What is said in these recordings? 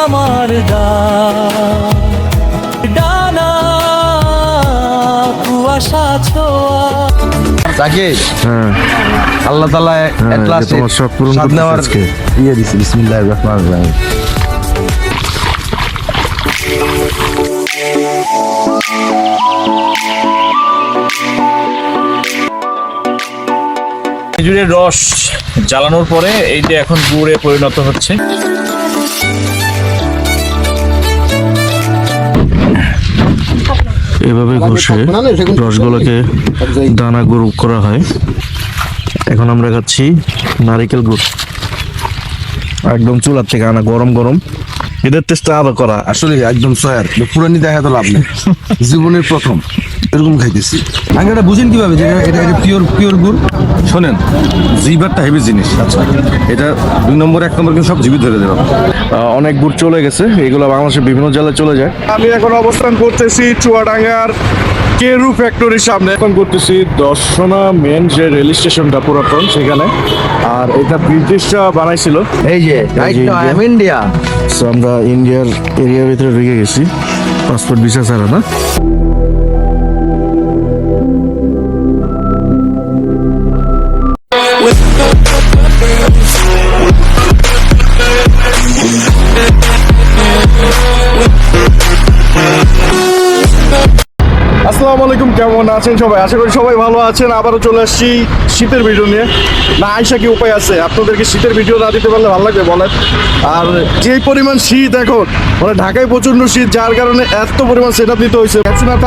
আমার ডানা কুয়াশা ছোঁয়া। জাকির, আল্লাহ তাআলা এট লাস্ট তোমার শখ পূরণ করতে নেওয়ার আজকে ইয়ে দিছি। বিসমিল্লাহির রহমানির রহিম। খেজুরের রস জ্বালানোর পরে এই যে এখন গুড়ে পরিণত হচ্ছে। এভাবে ঘষে রসগুলোকে দানা গুঁড়ো করা হয়। এখন আমরা খাচ্ছি নারিকেল গুড়, একদম চুলার থেকে আনা গরম গরম। এদের টেস্টটা আলাদা করা। আসলে একদম সয়ার পুরানি দেখা তো লাভ নেই, জীবনের প্রথম এরকম খাইতেছি। আগে এটা বুঝেন কিভাবে যে এটা পিওর গুড়? শোনেন, জিবারটা হেভি জিনিস। আচ্ছা, এটা 2 নম্বর 1 নম্বর কিন্তু সব জিবি ধরে দেবে। অনেক গুড় চলে গেছে, এগুলো বাংলাদেশের বিভিন্ন জেলায় চলে যায়। আমি এখন অবস্থান করতেছি চুয়াডাঙ্গার কেরু ফ্যাক্টরির সামনে। এখন করতেছি দর্শনা মেন যে রেল স্টেশনটা পুরাতন সেখানে, আর এটা ব্রিটিশরা বানাইছিল। এই যে ইন্ডিয়া। সো আমরা ইন্ডিয়ার এরিয়ার ভিতরে ঢুকে গেছি, পাসপোর্ট ভিসা ছাড়া না। আসসালামু আলাইকুম, কেমন আছেন সবাই? আশা করি সবাই ভালো আছেন। আবারও চলে আসছি শীতের ভিডিও নিয়ে। না আইসা কি উপায় আছে? আপনাদেরকে শীতের ভিডিও না দিতে পারলে ভালো লাগবে বলেন? আর যেই পরিমাণ শীত এখন, মানে ঢাকায় প্রচন্ড শীত, যার কারণে এত পরিমাণ সেট আপ নিতে হয়েছে।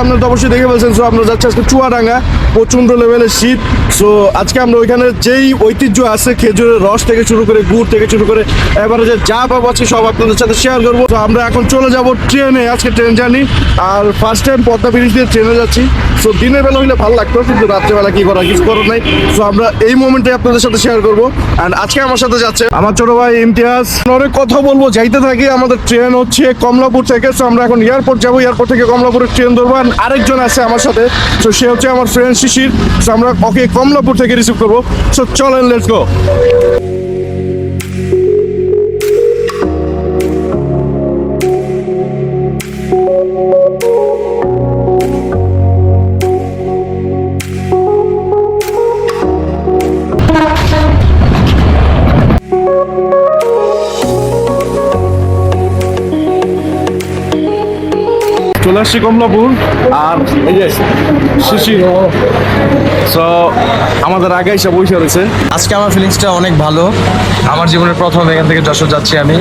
আপনারা তো অবশ্যই দেখে ফেলছেন। সো আমরা যাচ্ছি আজকে চুয়াডাঙ্গা, প্রচন্ড লেভেলের শীত। সো আজকে আমরা ওইখানে যেই ঐতিহ্য আছে, খেজুরের রস থেকে শুরু করে গুড় থেকে শুরু করে এবারে যে যা পাবো আছে সব আপনাদের সাথে শেয়ার করবো। তো আমরা এখন চলে যাব ট্রেনে, আজকে ট্রেন জার্নি। আর ফার্স্ট টাইম পদ্মা ব্রিজ দিয়ে ট্রেনে যাচ্ছি। সো দিনের বেলা হইলে ভালো লাগতো, কিন্তু রাত্রেবেলা কি করা, কিছু করার নাই। সো আমরা এই মোমেন্টে আপনাদের সাথে শেয়ার করবো। অ্যান্ড আজকে আমার সাথে যাচ্ছে আমার ছোট ভাই ইমতিয়াজ। অনেক কথা বলবো, যাইতে থাকি। আমাদের ট্রেন হচ্ছে কমলাপুর থেকে। সো আমরা এখন এয়ারপোর্ট যাবো, এয়ারপোর্ট থেকে কমলাপুরের ট্রেন ধরবো। আরেকজন আছে আমার সাথে, সো সে হচ্ছে আমার ফ্রেন্ড শিশির। সো আমরা ওকে কমলাপুর থেকে রিসিভ করবো। সো চলেন, লেটস গো। চলে আসছি কমলাপুর, আর এই যে শিশির সো আমাদের আগে এসে বসে রয়েছে। আজকে আমার ফিলিংসটা অনেক ভালো। আমার জীবনের প্রথম এখান থেকে যশোর যাচ্ছি আমি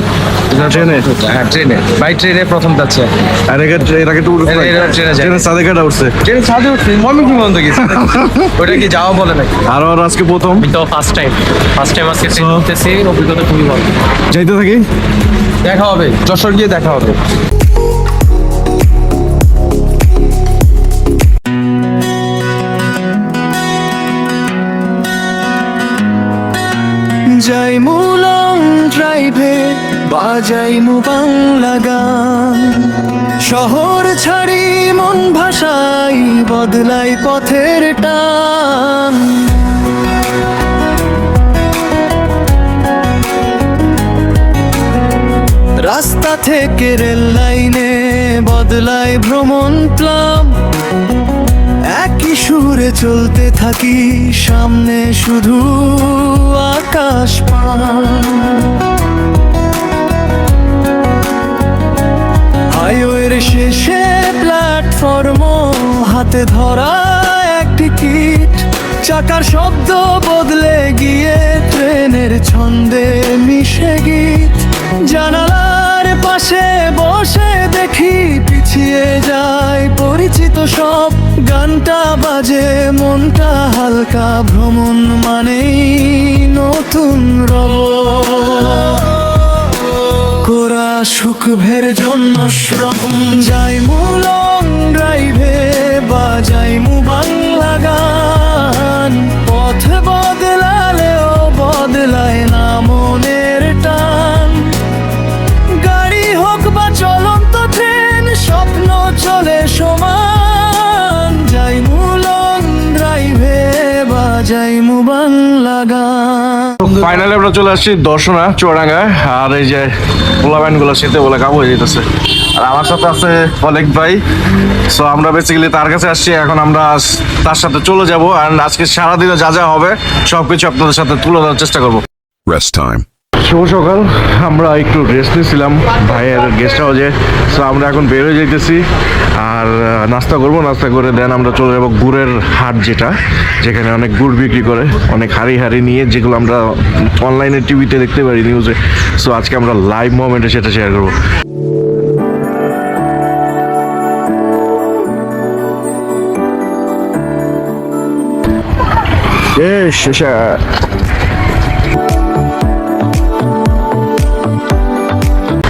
ট্রেনে। হ্যাঁ, ট্রেনে, বাই ট্রেনে প্রথম যাচ্ছে। আর এর আগে তো ট্রেনের সাথে কাটা উঠছে। ট্রেনে ছাদে উঠছি, ময়মনসিংহ পর্যন্ত গেছি। ওটা কি যাওয়া বলে নাকি? আর আজকে প্রথম আমি তো ফার্স্ট টাইম আজকে ট্রেন উঠতেছি, অভিজ্ঞতা খুবই ভালো। যাইতে থাকি, দেখা হবে যশোর গিয়ে দেখা হবে। যাই মু লং ড্রাইভে, বাজাই মু বাংলা গান। শহর ছাড়ি মন ভাষাই, বদলাই পথের টান। রাস্তা থেকে রেল লাইনে বদলায় ভ্রমণ প্লাম। একই সুরে চলতে থাকি, সামনে শুধু আকাশ পান। হাইওয়ের শেষে প্ল্যাটফর্ম, হাতে ধরা এক টিকিট। চাকার শব্দ বদলে গিয়ে ট্রেনের ছন্দে মিশে গীত। জানালার পাশে বসে দেখি, পিছিয়ে যায় পরিচিত সব। গানটা বাজে, মনটা হালকা। ভ্রমণ মানেই নতুন রব, কোরা সুখ ভের জন্য শ্রম। যাই মু লং ড্রাইভে, বাজাই মু বাংলা গান। পথ বদলালেও বদলায় না মনের টান। গাড়ি হোক বা চলন্ত ট্রেন, স্বপ্ন চলে সমান। যাই মু লং ড্রাইভে, বাজাই মু বাংলা গান। ফাইনালি আমরা চলে আসছি দর্শনা চুয়াডাঙ্গায়। আর এই যে পোলাব্যান্ড গুলো শীতে বলে কাবু হয়ে যেতেছে। আর আমার সাথে আছে অনেক ভাই। সো আমরা বেসিক্যালি তার কাছে আসছি, এখন আমরা তার সাথে চলে যাবো। অ্যান্ড আজকে সারাদিনে যা যা হবে সবকিছু আপনাদের সাথে তুলে ধরার চেষ্টা করবো। Rest time. শুভ সকাল। আমরা একটু রেস্ট নিয়েছিলাম ভাইয়ের গেস্ট হাউসে। সো আমরা এখন বের হয়ে যাইতেছি আর নাস্তা করব। নাস্তা করে দেন আমরা চলে যাবো গুড়ের হাট, যেখানে অনেক গুড় বিক্রি করে, অনেক হাড়ি হাড়ি নিয়ে, যেগুলো আমরা অনলাইনে টিভিতে দেখতে পারি, নিউজে। সো আজকে আমরা লাইভ মোমেন্টে সেটা শেয়ার করবো।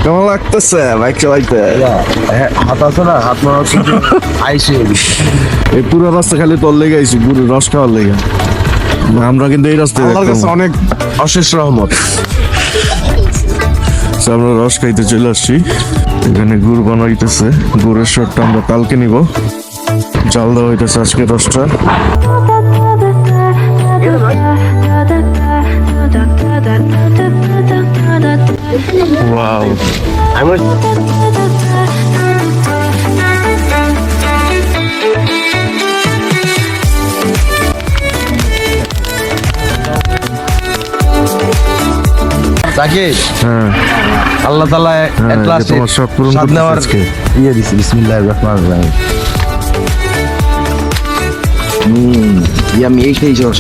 কেমন লাগতেছে বাইক চালাইতে? হাত আছে না, হাত মারা হচ্ছে আইসে এই পুরো রাস্তা খালি তোর লেগে আইছি গুড়ের রস খাওয়ার লেগে। আমরা কিন্তু এই রাস্তায় আমার কাছে অনেক অশেষ রহমত। So, আমরা রস খাইতে চলে আসছি। এখানে গুড় বানাইতেছে। গুড়ের শটটা আমরা কালকে নিব। জাল দেওয়া হইতেছে আজকে রসটা। ওয়াও, তাকে হ্যাঁ আল্লাহ তাআলা হ্যাঁ, at last তোমার শখ পূরণ স্বাদ করতেছে নেওয়ার আজকে। ইয়ে দিছি। বিসমিল্লাহির রহমানির রহিম। ইয়ামি এই খেয়েছি রস।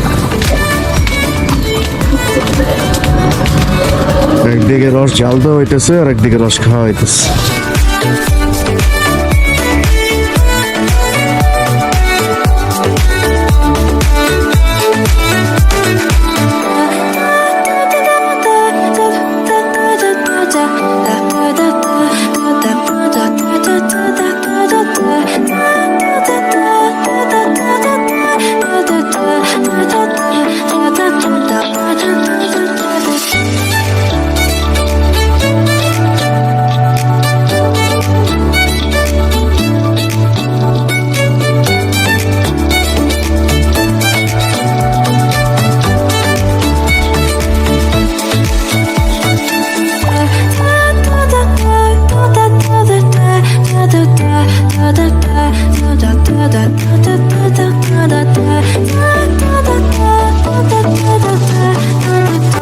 একদিকে রস জাল দেওয়া হইতেছে আর একদিকে রস খাওয়া হইতেছে।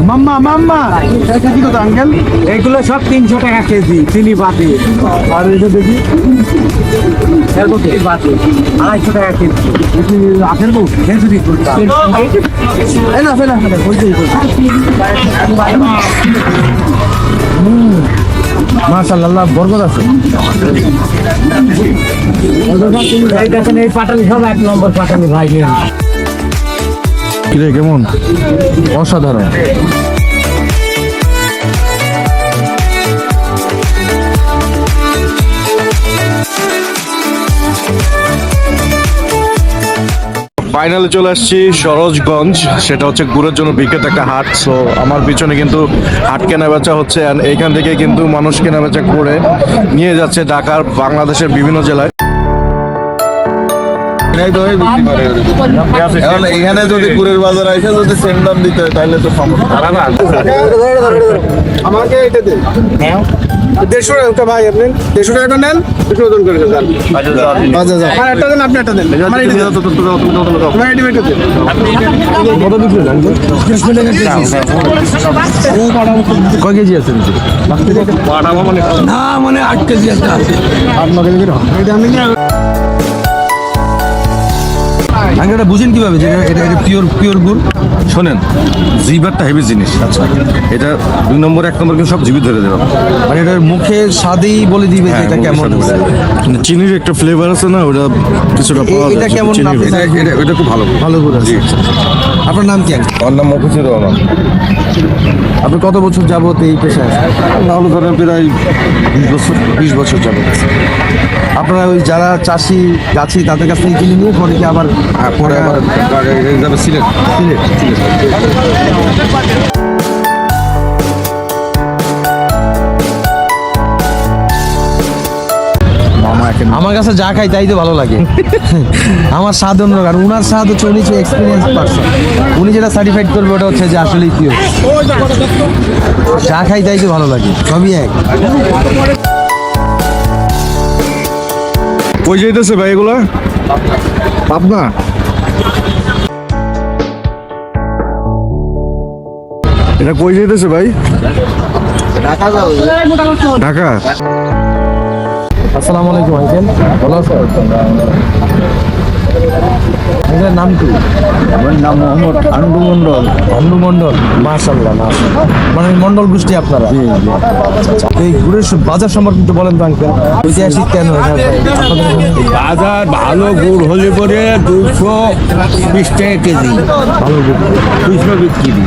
মাম্মা মাম্মা এটা কি কথা আঙ্কেল? এগুলো সব 300 টাকা কেজি, চিনি বাদে। আর এটা দেখি এরকম চিনি বাদে 250 টাকা কেজি। আপেল গো খেজুরি করতে এই না ফেলা ফেলা কইতেই কই। মাশাআল্লাহ বরকত আছে। এই দেখেন, এই পাটালি সব 1 নম্বর পাটালি ভাই। কিরে কেমন? অসাধারণ। ফাইনালে চলে আসছি সরোজগঞ্জ। সেটা হচ্ছে গুড়ের জন্য বিখ্যাত একটা হাট। সো আমার পিছনে কিন্তু হাট কেনা বেচা হচ্ছে। And এইখান থেকে কিন্তু মানুষ কেনা বেচা করে নিয়ে যাচ্ছে ঢাকার, বাংলাদেশের বিভিন্ন জেলায়। এখন এখানে যদি গুড়ের বাজার আইসে যদি সেম দাম দিতে হয় তাহলে তো সমস্যা। আমাকে এটা দিন। 150 টাকা ভাই, আপনি 150 টাকা নেন, 200 ওজন করে দেন। আচ্ছা আচ্ছা, আমার একটা দেন, আপনি একটা দেন। আমার এটা দেন, আমার এটা বেটা দেন। কত বিক্রি হলো আঙ্কেল? কয় কেজি আছে? না মানে 8 কেজি একটা আছে। 8-9 কেজি করে। এটা আমি নিয়ে আঙ্কেল এটা বুঝেন কিভাবে যে এটা পিওর গুড়? শোনেন, জিভারটা হেভি জিনিস। আচ্ছা, এটা 2 নম্বর 1 নম্বর কিন্তু সব জিভে ধরে দেবে। মানে এটার মুখে স্বাদেই বলে দিবে যে এটা কেমন। কিন্তু চিনির একটা ফ্লেভার আছে না, ওটা কিছুটা পাওয়া যায়। এটা কেমন চিনির নাম? flavor। এটা খুব ভালো। ভালো গুড় আছে। আপনার নাম কি আঙ্কেল? আমার নাম মফিজুর রহমান। আপনি কত বছর যাবত এই পেশায় আছেন? তাহলে ধরেন প্রায় 20 বছর যাবত। আপনারা ওই যারা চাষি গাছি তাদের কাছ থেকে কিনে নিয়ে পরে কি আবার পরে আবার যাবে সিলেট। আমাকে আমার কাছে যা খাই তাই তো ভালো লাগে। আমার স্বাদ অন্যরকম, আর উনার স্বাদ হচ্ছে উনি যে এক্সপিরিয়েন্স পারসন, উনি যেটা সার্টিফাইড করবে ওটা হচ্ছে যে আসলেই পিওর। যা খাই তাই তো ভালো লাগে, সবই এক। কই যাইতেছে ভাই এগুলা? পাবনা? এটা কই যাইতেছে ভাই? ঢাকা। আসসালামু আলাইকুম আঙ্কেল, ভালো আছেন? আপনার নাম কি? আমার নাম মোহাম্মদ আনন্দ মন্ডল। আন্নু মন্ডল, মাশাআল্লাহ মাশাআল্লাহ। মানে মন্ডল গোষ্ঠী আপনারা? আচ্ছা। এই গুড়ের বাজার সম্পর্কে একটু বলেন তো আঙ্কেল, ঐতিহাসিক কেন এটা আপনাদের এখানে? বাজার ভালো গুড় হলে পরে 220 টাকা কেজি। ভালো গুড় 200 বিক্রি।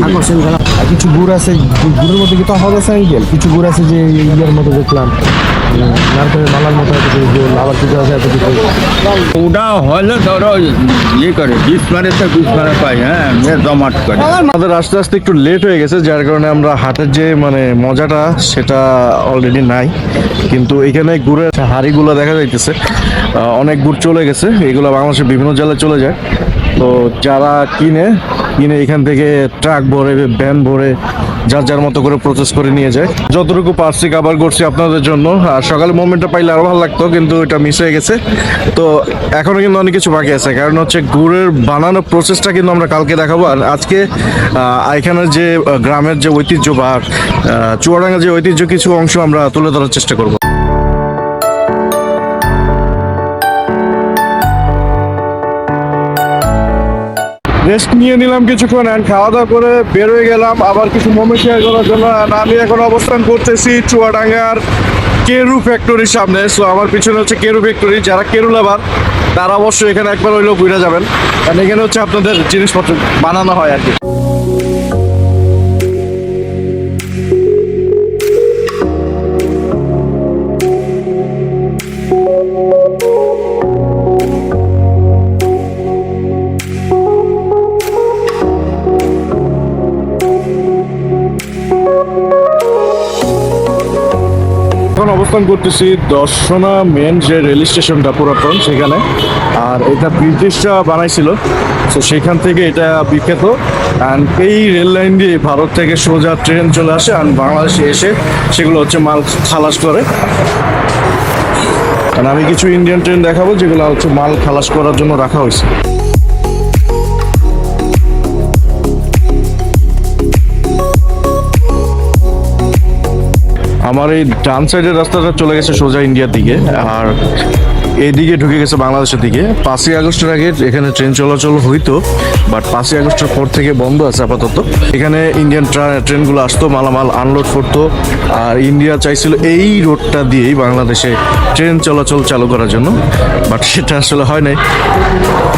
আকর্ষণ খেলা। আর কিছু গুড় আছে, গুড়ের মধ্যে কি তফাৎ আছে আঙ্কেল? কিছু গুড় আছে যে ইয়ার মতো দেখলাম, নারকেলের মালার মতো এত কিছু গোল, আবার কিছু আছে এত কিছু। ওটা হলে ধরো ইয়ে করে 20 মানে তো 20 মানে পাই, হ্যাঁ জমাট করে। আমাদের আস্তে আস্তে একটু লেট হয়ে গেছে, যার কারণে আমরা হাটের যে মানে মজাটা সেটা অলরেডি নাই। কিন্তু এখানে গুড়ের হাড়িগুলো দেখা যাইতেছে, অনেক গুড় চলে গেছে, এগুলো বাংলাদেশের বিভিন্ন জেলায় চলে যায়। তো যারা কিনে এখান থেকে ট্রাক ভরে, ভ্যান ভরে, যার যার মতো করে প্রসেস করে নিয়ে যায়। যতটুকু পারছি কাবার করছি আপনাদের জন্য। আর সকালে মোমেন্টটা পাইলে আরো ভালো লাগতো, কিন্তু এটা মিস হয়ে গেছে। তো এখনো কিন্তু অনেক কিছু বাকি আছে, কারণ হচ্ছে গুড়ের বানানো প্রসেসটা কিন্তু আমরা কালকে দেখাবো। আর আজকে এখানের যে গ্রামের যে ঐতিহ্য বা চুয়াডাঙ্গার যে ঐতিহ্য কিছু অংশ আমরা তুলে ধরার চেষ্টা করব। রেস্ট নিয়ে নিলাম কিছুক্ষণ, অ্যান্ড খাওয়া দাওয়া করে বের হয়ে গেলাম আবার কিছু মোমেন্ট শেয়ার করার জন্য। And আমি এখন অবস্থান করতেছি চুয়াডাঙ্গার কেরু ফ্যাক্টরির সামনে। সো আমার পিছনে হচ্ছে কেরু ফ্যাক্টরি। যারা কেরু লাভার তারা অবশ্যই এখানে একবার হইলেও ঘুরে যাবেন, কারণ এখানে হচ্ছে আপনাদের জিনিসপত্র বানানো হয় আর কি। এখন অবস্থান করতেছি দর্শনা মেন যে রেল স্টেশনটা পুরাতন সেখানে। আর এটা ব্রিটিশরা বানাইছিল, তো সেখান থেকে এটা বিখ্যাত। অ্যান্ড এই রেল লাইন দিয়ে ভারত থেকে সোজা ট্রেন চলে আসে, আর বাংলাদেশে এসে সেগুলো হচ্ছে মাল খালাস করে। আর আমি কিছু ইন্ডিয়ান ট্রেন দেখাবো যেগুলো হচ্ছে মাল খালাস করার জন্য রাখা হয়েছে। আমার এই ডান সাইডের রাস্তাটা চলে গেছে সোজা ইন্ডিয়ার দিকে, আর এদিকে ঢুকে গেছে বাংলাদেশের দিকে। 5ই আগস্টের আগে এখানে ট্রেন চলাচল হইতো, বাট 5ই আগস্টের পর থেকে বন্ধ আছে আপাতত। এখানে ইন্ডিয়ান ট্রেনগুলো আসতো, মালামাল আনলোড করতো। আর ইন্ডিয়া চাইছিল এই রোডটা দিয়েই বাংলাদেশে ট্রেন চলাচল চালু করার জন্য, বাট সেটা আসলে হয় নাই।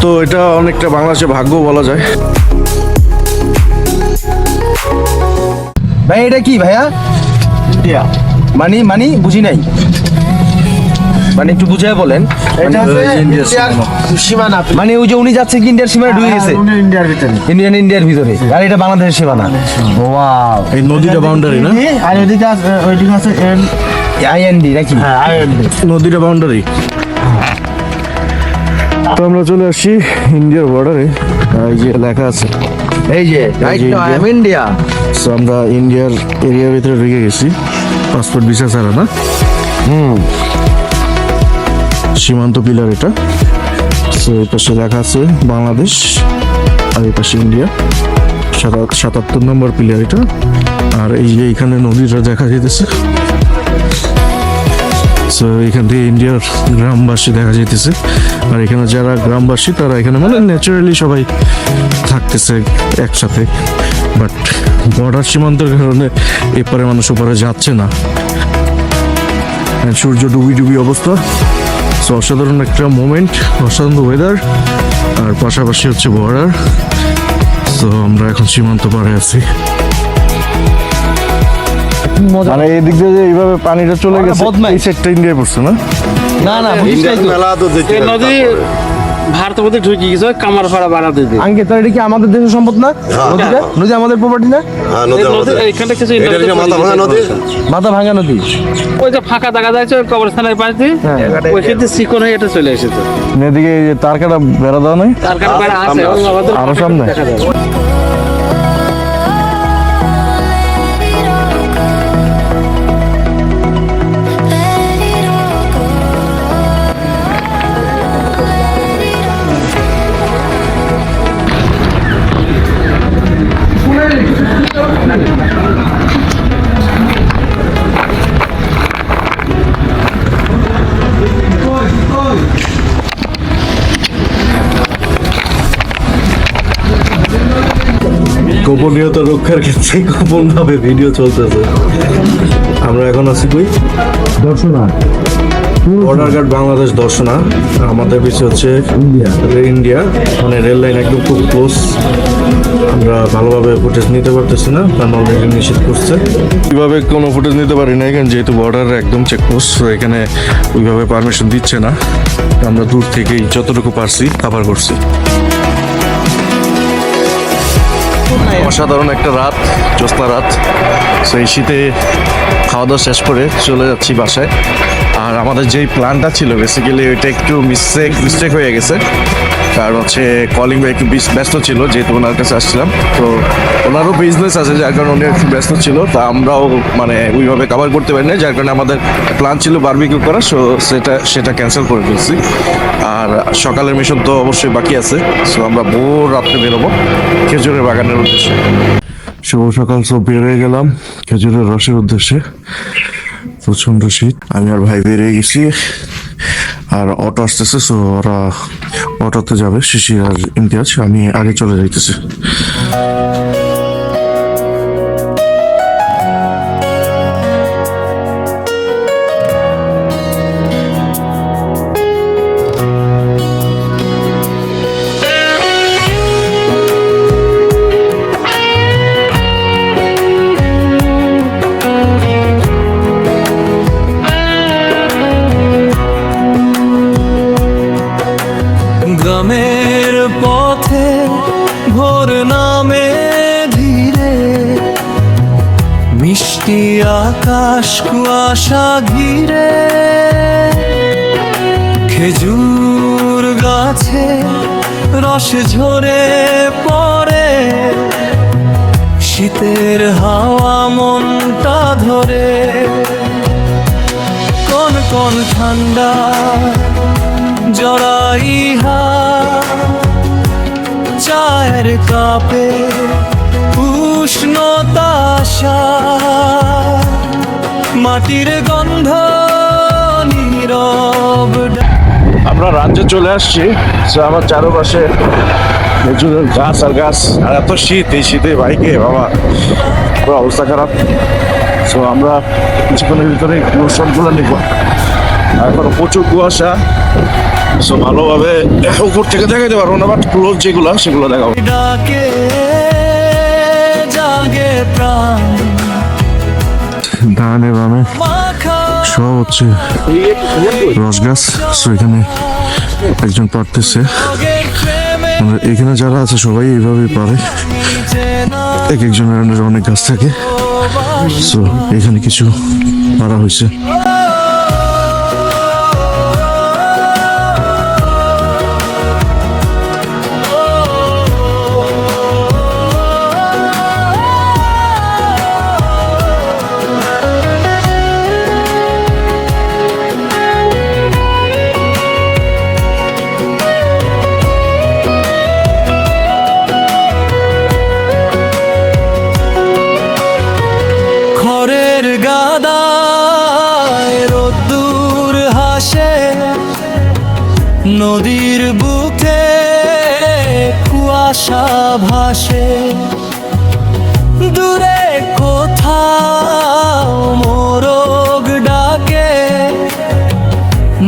তো এটা অনেকটা বাংলাদেশের ভাগ্য বলা যায়। ভাই এটা কি ভাইয়া? মানি বুঝি নাই, মানে একটু বুঝিয়ে বলেন। এটা হচ্ছে ইন্ডিয়ার সীমানা। মানে ওই যে উনি যাচ্ছে কি ইন্ডিয়ার সীমানা ঢুকে গেছে? ইন্ডিয়ার ভিতরে। ইন্ডিয়ার ভিতরে, আর এটা বাংলাদেশের সীমানা। ওয়াও, এই নদীটা বাউন্ডারি না? আর ওইদিকে আছে আইএনডি নাকি? হ্যাঁ আইএনডি। নদীটা বাউন্ডারি। তো আমরা চলে আসছি ইন্ডিয়ার বর্ডারে। এই যে লেখা আছে, এই যে right now I am India. So আমরা ইন্ডিয়ার এরিয়ার ভিতরে ঢুকে গেছি, পাসপোর্ট ভিসা ছাড়া না। সীমান্ত পিলার এটা। সো এই পাশে লেখা আছে বাংলাদেশ, আর এই পাশে ইন্ডিয়া। 77 নম্বর পিলার এটা। আর এই যে এখানে নদীটা দেখা যেতেছে। সো এখান থেকে ইন্ডিয়ার গ্রামবাসী দেখা যাইতেছে। আর এখানে যারা গ্রামবাসী তারা এখানে মানে ন্যাচারালি সবাই থাকতেছে একসাথে, বাট বর্ডার সীমান্তের কারণে এপারে মানুষ ওপারে যাচ্ছে না। সূর্য ডুবি অবস্থা। সো অসাধারণ একটা মোমেন্ট, অসাধারণ ওয়েদার, আর পাশাপাশি হচ্ছে বর্ডার। তো আমরা এখন সীমান্ত পাড়ে আছি। মানে এই দিক দিয়ে যে এইভাবে পানিটা চলে গেছে, এই সেটটা ইন্ডিয়ায় পড়ছে না? না বুঝিস নাই তো। ভারতের মধ্যে ঢুকে গেছে কামার ভাড়া বাড়া দিতে আঙ্কে তো এটা কি আমাদের দেশের সম্পদ না? নদীটা নদী আমাদের প্রপার্টি না? এইখানটা কিছু মাথা ভাঙা নদী। ওই যে ফাঁকা দেখা যাচ্ছে ওই কবরস্থানের পাশ দিয়ে ওইখান থেকে চিকন হয়ে এটা চলে এসেছে। এদিকে তার কাটা বেড়া দেওয়া নাই, তার কারণে বেড়া আছে ওই আমাদের আরো সামনে। দেখা যায়। গোপনীয়তা রক্ষার ক্ষেত্রে গোপন ভাবে ভিডিও চলতেছে। আমরা এখন আছি কই? Darshana border guard Bangladesh Darshana. আমাদের পিছিয়ে হচ্ছে ইন্ডিয়া, মানে রেল লাইন একদম খুব ক্লোজ। আমরা ভালোভাবে ফুটেজ নিতে পারতেছি না, কারণ অলরেডি নিষেধ করছে। কিভাবে কোনো ফুটেজ নিতে পারি না এখানে, যেহেতু বর্ডার একদম চেকপোস্ট, তো এখানে ওইভাবে পারমিশন দিচ্ছে না। আমরা দূর থেকেই যতটুকু পারছি কাভার করছি। অসাধারণ একটা রাত, জ্যোৎস্না রাত। সেই শীতে খাওয়া দাওয়া শেষ করে চলে যাচ্ছি বাসায়। আর আমাদের যেই প্ল্যানটা ছিল বেসিক্যালি ওইটা একটু মিস্টেক হয়ে গেছে, কারণ হচ্ছে কলিং ভাই একটু ব্যস্ত ছিল, যেহেতু ওনার কাছে আসছিলাম। তো ওনারও বিজনেস আছে, যার কারণে উনি একটু ব্যস্ত ছিল। তো আমরাও মানে ওইভাবে কভার করতে পারি না, যার কারণে আমাদের প্ল্যান ছিল বারবিকিউ করা, সো সেটা ক্যান্সেল করে ফেলছি। আর সকালের মিশন তো অবশ্যই বাকি আছে, সো আমরা ভোর রাত্রে বেরোবো খেজুরের বাগানের উদ্দেশ্যে। শুভ সকাল, সব বের হয়ে গেলাম খেজুরের রসের উদ্দেশ্যে। প্রচন্ড শীত, আমি আর ভাই বেরিয়ে গেছি। আর অটো আসতেছে, সো ওরা অটোতে যাবে, শিশির আর ইমতিয়াজ। আমি আগে চলে যাইতেছি। গ্রামের পথে ভোর নামে ধীরে, মিষ্টি আকাশ কুয়াশা ঘিরে, খেজুর গাছে রস ঝরে পড়ে, শীতের হাওয়া মনটা ধরে, কোন কোন ঠান্ডা জড়াই চায়ের কাপে উষ্ণতা মাটির গন্ধ নীরব। আমরা রাজ্যে চলে আসছি। তো আমার চারপাশে খেজুরের গাছ আর গাছ, আর এত শীত, এই শীতে বাইকে বাবা পুরো অবস্থা খারাপ। সো আমরা কিছুক্ষণের ভিতরে শটগুলো নিব। এখন প্রচুর কুয়াশা, সো ভালোভাবে উপর থেকে দেখাইতে পারবো না, বাট ক্লোজ যেগুলো সেগুলো দেখাবো। ডাকে জাগে প্রাণ, ডানে বামে সব হচ্ছে রস গাছ। সো এখানে একজন পারতেছে, এখানে যারা আছে সবাই এইভাবেই পারে। এক একজনের অনেক গাছ থাকে, সো এখানে কিছু পারা হয়েছে। নদীর বুকে কুয়াশা ভাসে, দূরে কোথাও মোরগ ডাকে,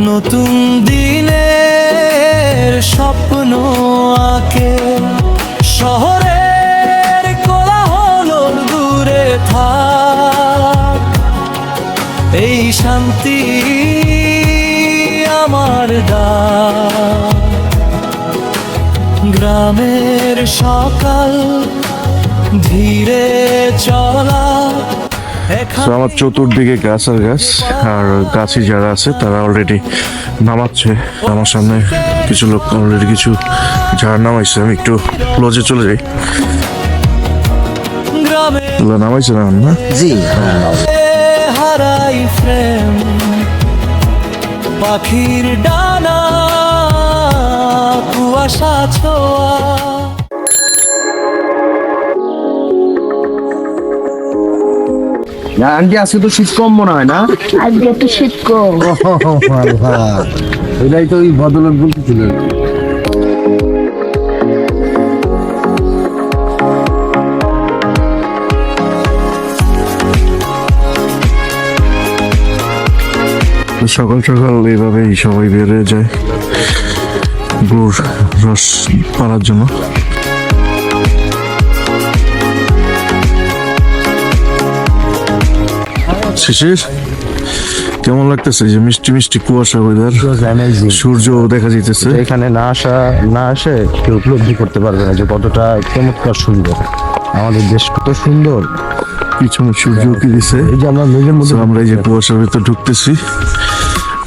নতুন দিনের স্বপ্ন আঁকে। শহরের কোলাহল দূরে থাক, এই শান্তি আমার গ্রামের সকাল ধীরে চলা তো আমার চতুর্দিকে গাছ আর গাছ, আর গাছি যারা আছে তারা অলরেডি নামাচ্ছে। আমার সামনে কিছু লোক অলরেডি কিছু ঝাড় নামাইছে। আমি একটু ক্লোজে চলে যাই। গ্রামে এগুলো নামাইছে না না? হারাই ফ্রেম পাখির ডানা কুয়াশা ছোঁয়া আন্টি আজকে তো শীত কম মনে হয় না? আজকে একটু শীত কম। এটাই তো ওই ভদ্রলোক বলতেছিল। সকাল সকাল এইভাবেই সবাই বেরিয়ে যায় গুড় রস পাড়ার জন্য। শিশির, কেমন লাগতেছে যে মিষ্টি মিষ্টি কুয়াশা ওয়েদার, সূর্য দেখা যাইতেছে? এখানে না আসে কেউ উপলব্ধি করতে পারবে না যে কতটা চমৎকার সুন্দর আমাদের দেশ, কত সুন্দর। পিছনে সূর্য উঠে দিছে। এই যে আমরা মেঘের মধ্যে So, আমরা এই যে কুয়াশার ভিতর ঢুকতেছি,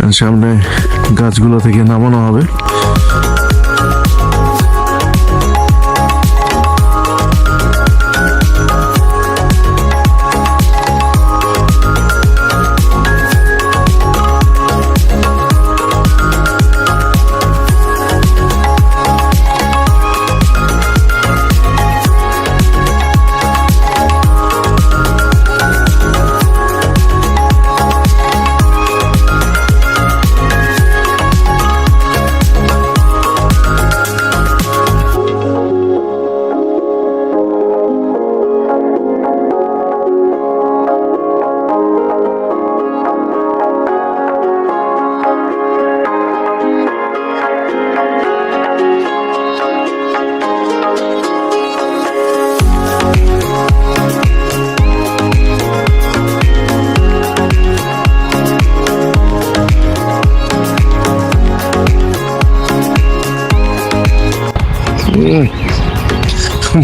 আর সামনে গাছগুলো থেকে নামানো হবে।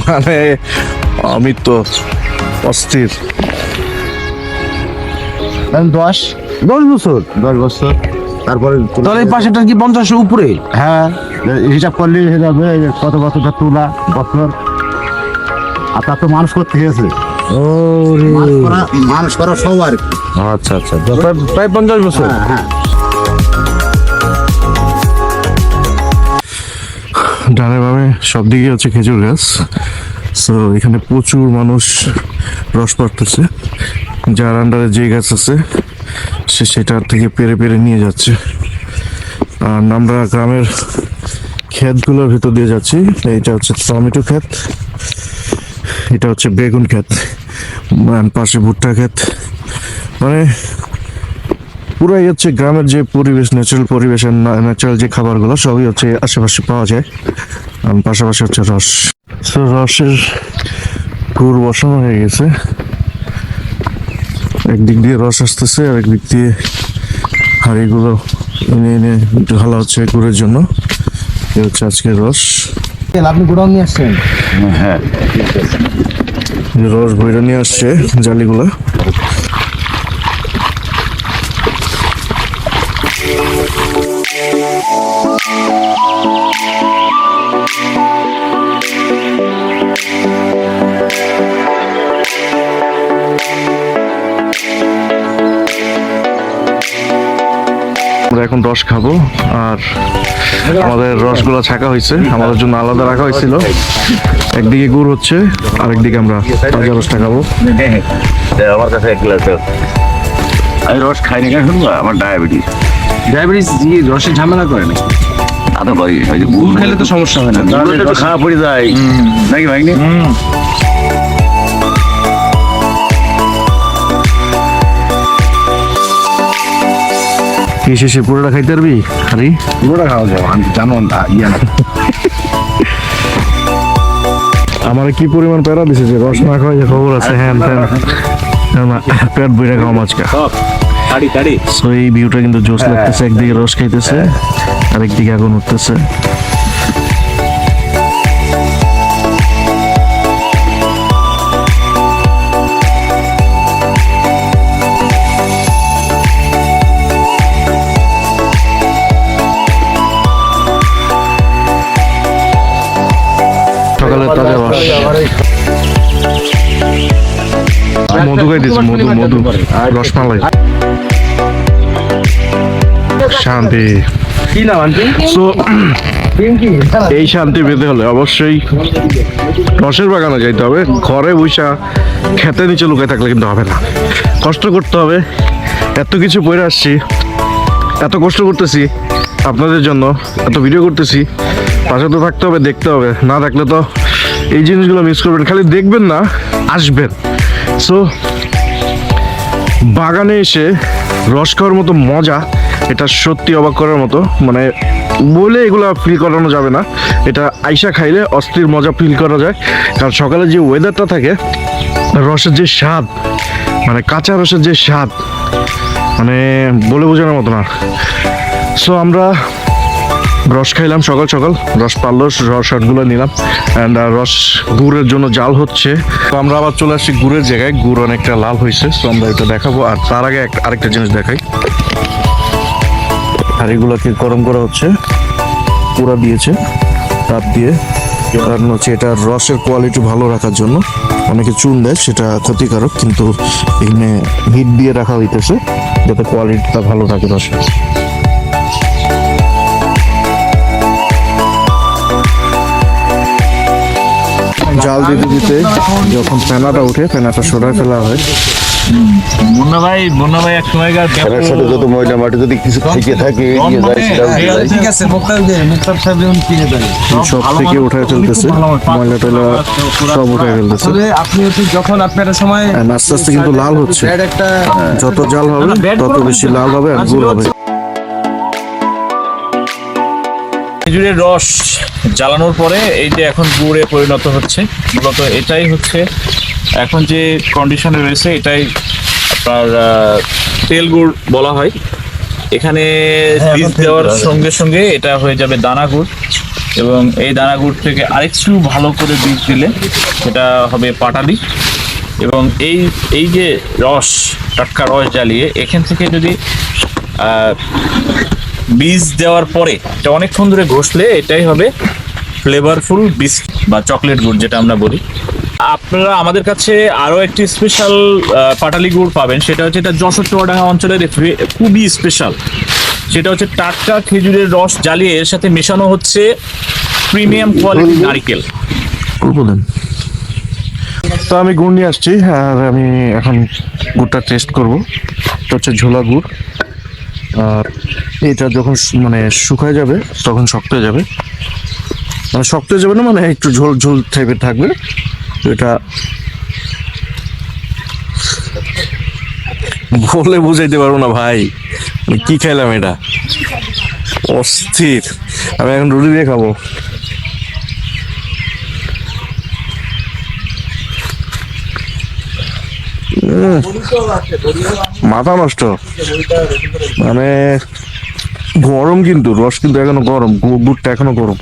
মানে আমি তো অস্থির। 10 বছর তারপরে তাহলে এই পাশেটা কি 50-এর উপরে? হ্যাঁ, হিসাব করলে যাবে কত বছরটা তোলা বছর। আর তা তো মানুষ করতে গেছে, ও রে, মানুষ করা সবার। আচ্ছা আচ্ছা, প্রায় 50 বছর। হ্যাঁ, ডানে বামে সব দিকে হচ্ছে খেজুর গাছ। সো এখানে প্রচুর মানুষ রস পাড়তেছে। যার আন্ডারে যে গাছ আছে সে সেটার থেকে পেরে পেরে নিয়ে যাচ্ছে। আর আমরা গ্রামের ক্ষেতগুলোর ভিতর দিয়ে যাচ্ছি। এইটা হচ্ছে টমেটো ক্ষেত, এটা হচ্ছে বেগুন ক্ষেত, পাশে ভুট্টা ক্ষেত। মানে পুরাই হচ্ছে গ্রামের যে পরিবেশ, ন্যাচারাল পরিবেশ, ন্যাচারাল যে খাবারগুলো সবই হচ্ছে আশেপাশে পাওয়া যায়। পাশাপাশি হচ্ছে রস। তো রসের গুড় বসানো হয়ে গেছে, একদিক দিয়ে রস আসতেছে আর একদিক দিয়ে হাঁড়িগুলো এনে এনে ঢালা হচ্ছে গুড়ের জন্য। এই হচ্ছে আজকের রস। আপনি গোডাউন নিয়ে আসছেন? হ্যাঁ, রস বইরা নিয়ে আসছে জালিগুলো। আমরা এখন রস খাবো, আর আমাদের রসগুলো ছাকা হয়েছে, আমাদের জন্য আলাদা রাখা হয়েছিল। একদিকে গুড় হচ্ছে, আরেকদিকে আমরা তাজা রসটা খাবো। আমার কাছে 1 গ্লাস আমি রস খাই না, কেন শুনবো আমার ডায়াবেটিস। ডায়াবেটিস রসের ঝামেলা করে না? আদা ভাই, গুড় খেলে তো সমস্যা হয় না, খাওয়া পড়ে যায় নাকি ভাই? কি শেষে পুরোটা খাইতে পারবি? হারি পুরোটা খাওয়া যাবে, আমি জানো না ইয়া না। আমার কি পরিমাণ প্যারা দিছে যে রস না খাওয়া যে খবর আছে। হ্যাঁ, পেট বইরা খাওয়া মাছকা। সো এই ভিউটা কিন্তু জোস লাগতেছে। একদিকে রস খাইতেছে, আরেকদিকে আগুন উঠতেছে। মধু খাইতেছি, মধু মধু রসমালাই, শান্তি। So, এই শান্তি পেতে হলে অবশ্যই রসের বাগানে যাইতে হবে। ঘরে বসা খেতে নিচে লুকায় থাকলে কিন্তু হবে না, কষ্ট করতে হবে। এত কিছু পড়ে আসছি, এত কষ্ট করতেছি আপনাদের জন্য, এত ভিডিও করতেছি, পাশে তো থাকতে হবে, দেখতে হবে। না থাকলে তো এই জিনিসগুলো মিস করবেন। খালি দেখবেন না, আসবেন। সো বাগানে এসে রস খাওয়ার মতো মজা, এটা সত্যি অবাক করার মতো। মানে বলে এগুলো ফিল করানো যাবে না, এটা আইসা খাইলে অস্থির মজা ফিল করা যায়। কারণ সকালে যে ওয়েদারটা থাকে, রসের যে স্বাদ, মানে কাঁচা রসের যে স্বাদ, মানে বলে বোঝানোর মতো না। সো আমরা রস খাইলাম সকাল সকাল, রস পারলো, শর্টগুলো নিলাম। অ্যান্ড রস গুড়ের জন্য জাল হচ্ছে। তো আমরা আবার চলে আসছি গুড়ের জায়গায়। গুড় অনেকটা লাল হয়েছে, তো আমরা এটা দেখাবো। আর তার আগে আরেকটা জিনিস দেখাই, আর এগুলোকে গরম করা হচ্ছে, পুরা দিয়েছে তাপ দিয়ে। কারণ হচ্ছে এটা রসের কোয়ালিটি ভালো রাখার জন্য। অনেকে চুন দেয়, সেটা ক্ষতিকারক, কিন্তু এখানে হিট দিয়ে রাখা হইতেছে যাতে কোয়ালিটিটা ভালো থাকে রসের। জাল দিতে দিতে যখন ফেনাটা উঠে, ফেনাটা সরাই ফেলা হয়। মুন্না ভাই এক সময়কার খেলার সাথে যত ময়লা মাটি যদি কিছু থেকে থাকে এগিয়ে যায়, সেটাও দিয়ে যায়। ঠিক আছে, মুক্তার সাহেব যখন কিনে দেন সব থেকে উঠায় ফেলতেছে, ময়লা টয়লা সব উঠায় ফেলতেছে। আসলে আপনি হচ্ছে যখন আপনার সময় And আস্তে আস্তে কিন্তু লাল হচ্ছে, একটা যত জাল হবে তত বেশি লাল হবে আর গুড় হবে। খেজুরের রস জ্বালানোর পরে এই যে এখন গুড়ে পরিণত হচ্ছে। মূলত এটাই হচ্ছে এখন যে কন্ডিশনে রয়েছে, এটাই আপনার তেল গুড় বলা হয়। এখানে বীজ দেওয়ার সঙ্গে সঙ্গে এটা হয়ে যাবে দানা গুড়, এবং এই দানা গুড় থেকে আরেকটু ভালো করে বীজ দিলে এটা হবে পাটালি। এবং এই যে রস, টাটকা রস জ্বালিয়ে এখান থেকে যদি বীজ দেওয়ার পরে এটা অনেকক্ষণ ধরে ঘষলে এটাই হবে ফ্লেভারফুল বিস্কিট বা চকলেট গুড়, যেটা আমরা বলি। আপনারা আমাদের কাছে আরও একটি স্পেশাল পাটালি গুড় পাবেন, সেটা হচ্ছে এটা যশোর চুয়াডাঙ্গা অঞ্চলের খুবই স্পেশাল। সেটা হচ্ছে টাটকা খেজুরের রস জ্বালিয়ে এর সাথে মেশানো হচ্ছে প্রিমিয়াম কোয়ালিটির নারকেল। তো আমি গুড় নিয়ে আসছি, আর আমি এখন গুড়টা টেস্ট করব। এটা হচ্ছে ঝোলা গুড়, আর এটা যখন মানে শুকায় যাবে তখন শক্ত হয়ে যাবে। মানে শক্ত হয়ে যাবে না, মানে একটু ঝোল ঝোল টাইপের থাকবে। তো এটা বলে বুঝাইতে পারবো না ভাই, মানে কি খাইলাম এটা, অস্থির। আমি এখন রুটি দিয়ে খাবো। মাথা নষ্ট, মানে গরম, কিন্তু রস কিন্তু এখনো গরম, গুড়টা এখনো গরম।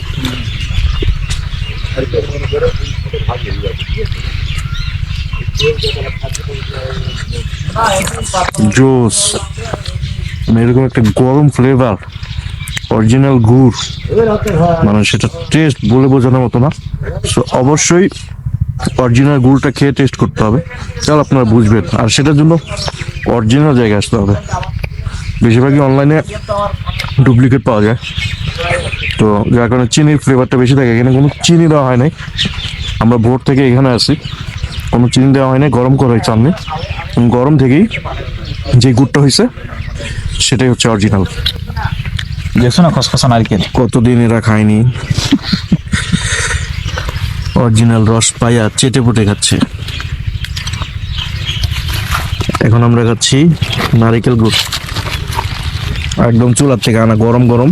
জোস, মানে এরকম একটা গরম ফ্লেভার, অরিজিনাল গুড়, মানে সেটা টেস্ট বলে বোঝানোর মতো না। সো অবশ্যই অরিজিনাল গুড়টা খেয়ে টেস্ট করতে হবে, তাহলে আপনারা বুঝবেন। আর সেটার জন্য অরিজিনাল জায়গায় আসতে হবে। বেশিরভাগই অনলাইনে ডুপ্লিকেট পাওয়া যায়, তো যার কারণে চিনির ফ্লেভারটা বেশি থাকে। এখানে কোনো চিনি দেওয়া হয় নাই, আমরা ভোর থেকে এখানে আসি, কোনো চিনি দেওয়া হয় নাই, গরম করা হয়েছে সামনে। গরম থেকেই যে গুড়টা হয়েছে সেটাই হচ্ছে অরিজিনাল। দেখছো না খসখসা নারকেল, কতদিন এরা খায়নি, অরিজিনাল রস পাইয়া চেটে পুটে খাচ্ছে। এখন আমরা খাচ্ছি নারিকেল গুড়, একদম চুলার থেকে আনা, গরম গরম।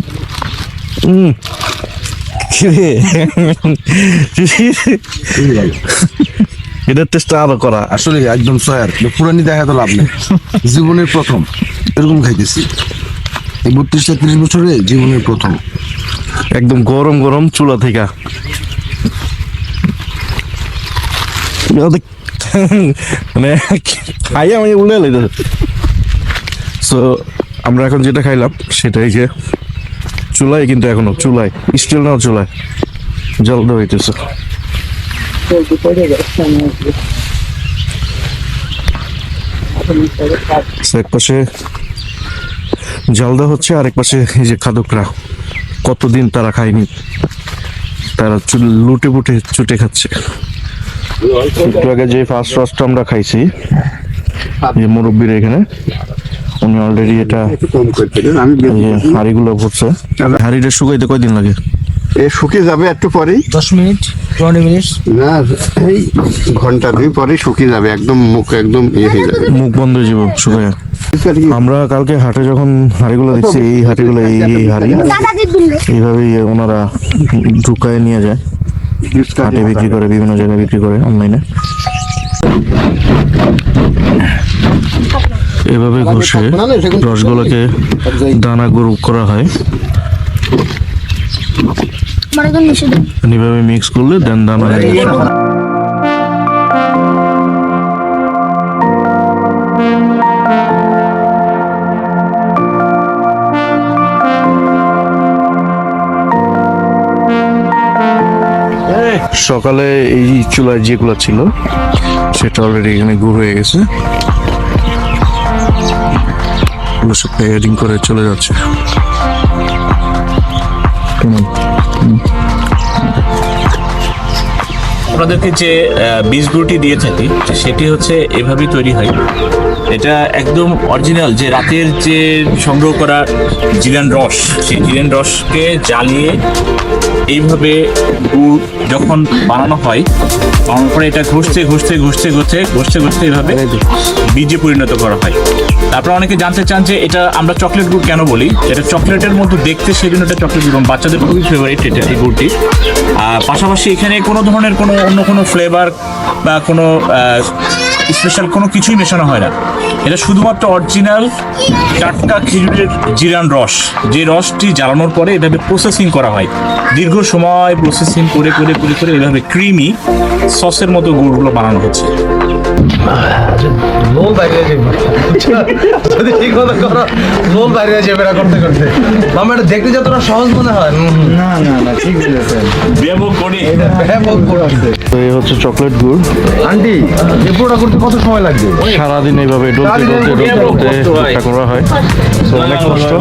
এটার টেস্টটা আরো করা। আসলে একদম সয়ার পুরানি দেখা তো লাভ নেই, জীবনের প্রথম এরকম খাইতেছি। এই 32-33 বছরে জীবনের প্রথম একদম গরম গরম চুলা থেকে। মানে খাইয়া আমি উল্টে লাইতেছে। সো আমরা এখন যেটা খাইলাম সেটাই যে চুলায়, কিন্তু এখনো চুলায়, স্টিল না, চুলায় জল দেওয়া হইতেছে। এক পাশে জাল দেওয়া হচ্ছে, আরেক পাশে এই যে খাদকরা কতদিন তারা খায়নি, তারা লুটে পুটে চুটে খাচ্ছে। একটু আগে যে ফার্স্ট রসটা আমরা খাইছি, যে মুরব্বীর এখানে, উনি অলরেডি এটা হাঁড়িগুলো ভরছে। হাঁড়িটা শুকাইতে কয়দিন লাগে? এ শুকিয়ে যাবে একটু পরেই, 10 মিনিট 20 মিনিট না এই ঘন্টা 2 পরে শুকিয়ে যাবে, একদম মুখ একদম ইয়ে হয়ে যাবে। মুখ বন্ধ হয়ে যাবো শুকায়। আমরা কালকে হাটে যখন হাঁড়িগুলো দেখছি, এই হাঁড়িগুলো এই হাঁড়ি এইভাবেই ওনারা ঢুকায় নিয়ে যায়, হাটে বিক্রি করে, বিভিন্ন জায়গায় বিক্রি করে, অনলাইনে। এভাবে ঘষে রসগোলাকে দানা গ্রুপ করা হয়, এভাবে মিক্স করলে দেন দানা হয়ে যায়। সকালে এই চুলায় যেগুলো ছিল সেটা অলরেডি এখানে গুঁড়ো হয়ে গেছে, এগুলো সব প্যাকেটিং করে চলে যাচ্ছে। কেমন? আপনাদেরকে যে বীজগুলোটি দিয়ে থাকি সেটি হচ্ছে এভাবেই তৈরি হয়। এটা একদম অরিজিনাল, যে রাতের যে সংগ্রহ করা জিরান রস, সেই জিরান রসকে জ্বালিয়ে এইভাবে গুড় যখন বানানো হয়, বানানোর পরে এটা ঘষতে ঘষতে ঘষতে ঘষতে ঘষতে ঘষতে এইভাবে বীজে পরিণত করা হয়। তারপর অনেকে জানতে চান যে এটা আমরা চকলেট গুড় কেন বলি। এটা চকলেটের মতো দেখতে, সেই জন্য এটা চকলেট গুড়, বাচ্চাদের খুবই ফেভারিট এটা, এই গুড়টি। পাশাপাশি এখানে কোনো ধরনের অন্য কোনো ফ্লেভার বা কোনো স্পেশাল কোনো কিছুই মেশানো হয় না। এটা শুধুমাত্র অরিজিনাল টাটকা খেজুরের জিরান রস, যে রসটি জ্বালানোর পরে এভাবে প্রসেসিং করা হয়, দীর্ঘ সময় প্রসেসিং করে করে করে করে এভাবে ক্রিমি সসের মতো গুড়গুলো বানানো হচ্ছে। লোল বাইরে যাবে, যদি ঠিক মতো করো লোল বাইরে যাবে এরা করতে করতে। মামা এটা দেখতে যতটা সহজ মনে হয়, না না না ঠিক বলেছেন, ব্যাপক গণি ব্যাপক করছে। তো এই হচ্ছে চকলেট গুড়। আন্টি এই পুরোটা করতে কত সময় লাগবে? সারাদিন এইভাবে ডলতে করা হয়, তো অনেক কষ্ট।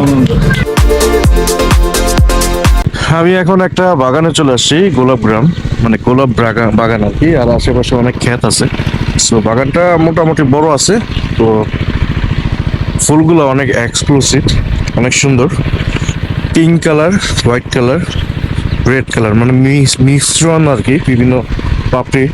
আমি এখন একটা বাগানে চলে আসছি, গোলাপ গ্রাম, মানে গোলাপ বাগান আর কি, আর আশেপাশে অনেক ক্ষেত আছে। সো বাগানটা মোটামুটি বড় আছে, তো ফুলগুলো অনেক এক্সক্লুসিভ, অনেক সুন্দর, pink colour, white colour, red colour, মানে মিশ্রণ আর কি, বিভিন্ন পাপড়ি।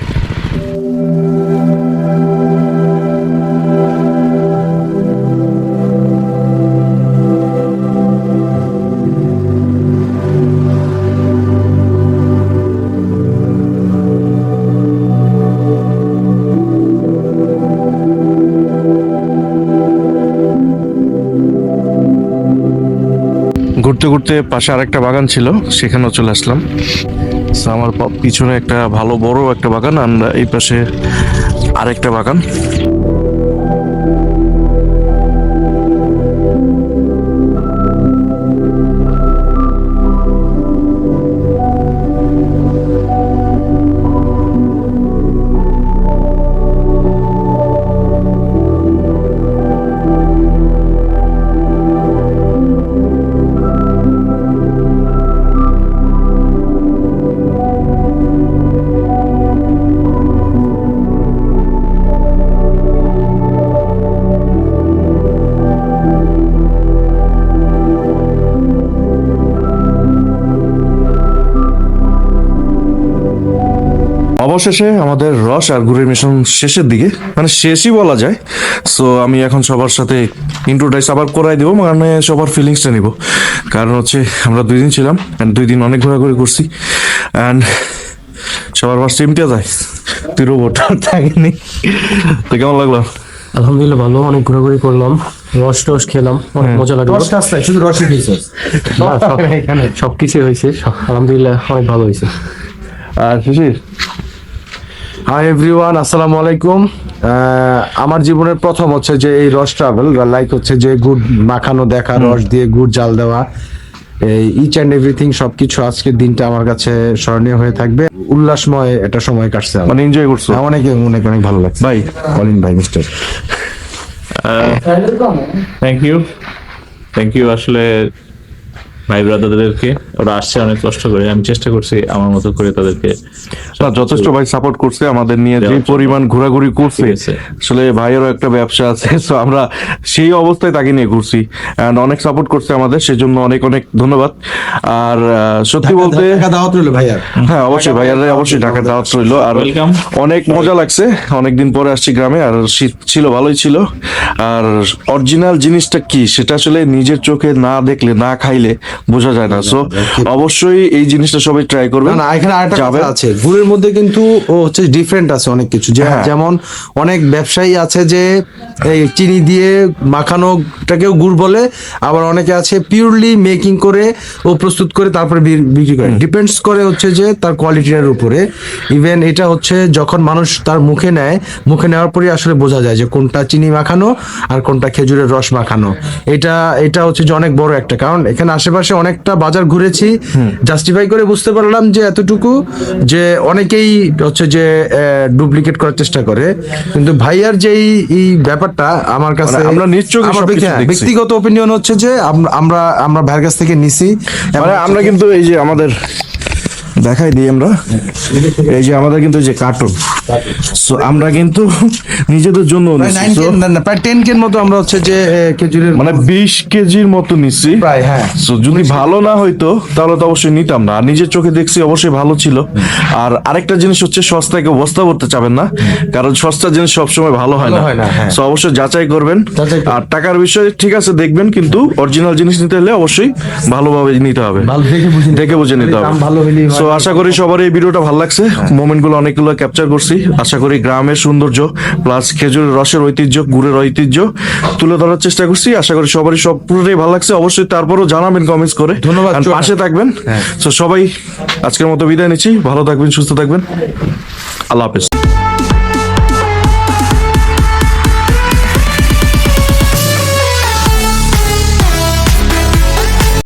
ঘুরতে ঘুরতে পাশে আরেকটা বাগান ছিল, সেখানেও চলে আসলাম। So, আমার পিছনে একটা ভালো বড় একটা বাগান, আর এই পাশে আরেকটা বাগান। অবশেষে আমাদের রস আর গুড়ের মিশন শেষের দিকে, মানে শেষই বলা যায়। সো আমি এখন সবার সাথে ইন্ট্রোডাইস আবার করাই দেবো, মানে সবার ফিলিংসটা নিব। কারণ হচ্ছে আমরা 2 দিন ছিলাম, 2 দিন অনেক ঘোরাঘুরি করছি, অ্যান্ড সবার ফার্স্ট ইমতিয়াজ যায়, তুই রোবট থাকেনি, তো কেমন লাগলো? আলহামদুলিল্লাহ ভালো, অনেক ঘোরাঘুরি করলাম, রস টস খেলাম, অনেক মজা লাগলো। শুধু রসই খেয়েছিস? এখানে সবকিছুই হয়েছে, আলহামদুলিল্লাহ অনেক ভালো হয়েছে। আর শিশির, হাই এভরিওয়ান, আসসালামু আলাইকুম। আমার জীবনের প্রথম হচ্ছে যে এই রস ট্রাভেল, লাইক হচ্ছে যে গুড় মাখানো দেখা, রস দিয়ে গুড় জাল দেওয়া, এই ইচ অ্যান্ড এভরিথিং সবকিছু আজকের দিনটা আমার কাছে স্মরণীয় হয়ে থাকবে। উল্লাসময় একটা সময় কাটছে, মানে এনজয় করছো? অনেক অনেক অনেক ভালো লাগছে ভাই বলেন ভাই মিস্টার। থ্যাংক ইউ আসলে ভাই ব্রাদারদেরকে, ওরা আসছে অনেক কষ্ট করে, আমি চেষ্টা করছি আমার মতো করে তাদেরকে। না, যথেষ্ট ভাই সাপোর্ট করছে আমাদের নিয়ে, যে পরিমাণ ঘোরাঘুরি করছে। আসলে ভাইয়েরও একটা ব্যবসা আছে, তো আমরা সেই অবস্থায় তাকে নিয়ে ঘুরছি, এন্ড অনেক সাপোর্ট করছে আমাদের, সেজন্য অনেক অনেক ধন্যবাদ। আর সত্যি বলতে দাওয়াত রইলো ভাইয়া। হ্যাঁ অবশ্যই ভাইয়ার অবশ্যই ঢাকার দাওয়াত রইলো। আর Welcome. অনেক মজা লাগছে, অনেকদিন পরে আসছি গ্রামে, আর শীত ছিল, ভালোই ছিল। আর অরিজিনাল জিনিসটা কি সেটা আসলে নিজের চোখে না দেখলে, না খাইলে বোঝা যায় না। সো অবশ্যই এই জিনিসটা সবাই ট্রাই করবে। না না, এখানে আরেকটা কথা আছে, গুড়ের মধ্যে কিন্তু ও হচ্ছে ডিফারেন্ট আছে অনেক কিছু। যেমন অনেক ব্যবসায়ী আছে যে এই চিনি দিয়ে মাখানোটাকেও গুড় বলে, আবার অনেকে আছে পিওরলি মেকিং করে ও প্রস্তুত করে তারপরে বিক্রি করে। ডিপেন্ডস করে হচ্ছে যে তার কোয়ালিটির উপরে। ইভেন এটা হচ্ছে যখন মানুষ তার মুখে নেয়, মুখে নেওয়ার পরে আসলে বোঝা যায় যে কোনটা চিনি মাখানো আর কোনটা খেজুরের রস মাখানো। এটা হচ্ছে যে অনেক বড় একটা কারণ। এখানে আশেপাশে অনেকটা বাজার ঘুরেছি, জাস্টিফাই করে বুঝতে পারলাম যে এতটুকু, যে অনেকেই হচ্ছে যে ডুপ্লিকেট করার চেষ্টা করে, কিন্তু ভাইয়ার যেই এই ব্যাপারটা আমার কাছে, আমরা নিজ চোখে আমার সবকিছু দেখছি। ব্যক্তিগত ওপিনিয়ন হচ্ছে যে আমরা ভাইয়ের কাছ থেকে নিছি। মানে আমরা কিন্তু এই যে আমাদের দেখাই দিই, আমরা এই যে আমাদের কিন্তু এই যে কার্টুন, সো আমরা কিন্তু নিজেদের জন্য নিছি। So, প্রায় 10 কের মতো আমরা হচ্ছে যে খেজুরের মানে 20 কেজির মতো নিচ্ছি প্রায়। হ্যাঁ, সো যদি ভালো না হইতো তাহলে তো অবশ্যই নিতাম না। আর নিজের চোখে দেখছি অবশ্যই ভালো ছিল। আর আরেকটা জিনিস হচ্ছে, সস্তায় কেউ বস্তা করতে চাবেন না, কারণ সস্তা জিনিস সবসময় ভালো হয় না। হ্যাঁ। সো অবশ্যই যাচাই করবেন। আর টাকার বিষয়ে ঠিক আছে দেখবেন, কিন্তু অরিজিনাল জিনিস নিতে হলে অবশ্যই ভালোভাবে নিতে হবে, ভালো দেখে বুঝে নিতে হবে। দাম ভালো হলেই হয়। সো আশা করি সবার এই ভিডিওটা ভালো লাগছে, মোমেন্ট গুলো অনেকগুলো ক্যাপচার করছি। আশা করি গ্রামের সৌন্দর্য প্লাস খেজুরের রসের ঐতিহ্য, গুড়ের ঐতিহ্য তুলে ধরার চেষ্টা করছি। আশা করি সবারই সব পুরোটাই ভালো লাগছে। অবশ্যই তারপরও জানাবেন কমেন্টস করে, ধন্যবাদ, আর পাশে থাকবেন। তো সবাই আজকের মতো বিদায় নিচ্ছি, ভালো থাকবেন, সুস্থ থাকবেন, আল্লাহ হাফেজ।